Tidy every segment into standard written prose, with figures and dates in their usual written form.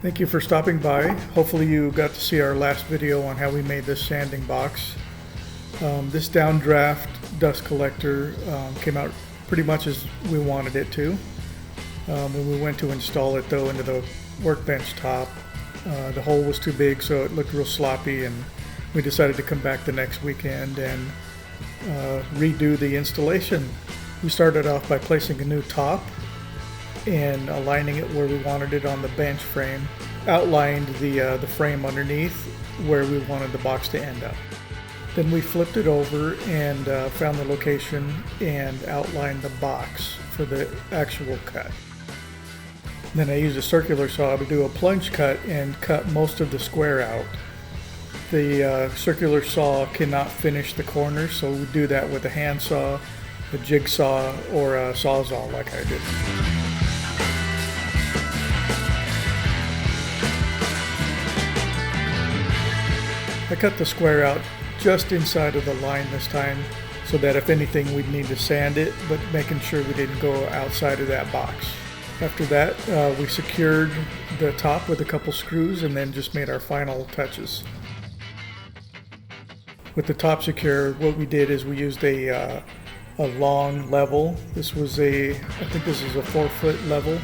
Thank you for stopping by. Hopefully you got to see our last video on how we made this sanding box. This downdraft dust collector came out pretty much as we wanted it to. When we went to install it though into the workbench top, the hole was too big, so it looked real sloppy, and we decided to come back the next weekend and redo the installation. We started off by placing a new top and aligning it where we wanted it on the bench frame, outlined the frame underneath where we wanted the box to end up. Then we flipped it over and found the location and outlined the box for the actual cut. Then I used a circular saw to do a plunge cut and cut most of the square out. The circular saw cannot finish the corners, so we do that with a handsaw, a jigsaw, or a sawzall like I did. I cut the square out just inside of the line this time, so that if anything we'd need to sand it, but making sure we didn't go outside of that box. After that, we secured the top with a couple screws and then just made our final touches. With the top secure, what we did is we used a long level. I think this is a 4-foot level.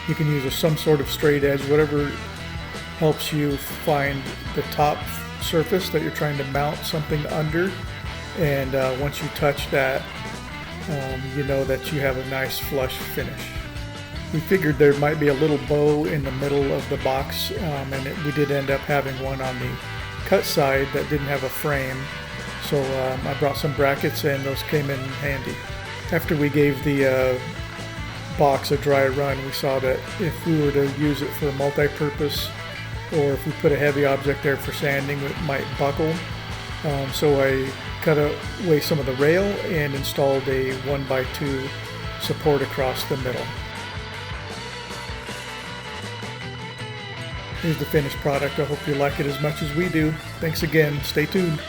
You can use some sort of straight edge, whatever helps you find the top surface that you're trying to mount something under, and once you touch that, you know that you have a nice flush finish. We figured there might be a little bow in the middle of the box, and we did end up having one on the cut side that didn't have a frame, so I brought some brackets and those came in handy. After we gave the box a dry run, we saw that if we were to use it for multi-purpose, or if we put a heavy object there for sanding, it might buckle. So I cut away some of the rail and installed a 1x2 support across the middle. Here's the finished product. I hope you like it as much as we do. Thanks again. Stay tuned.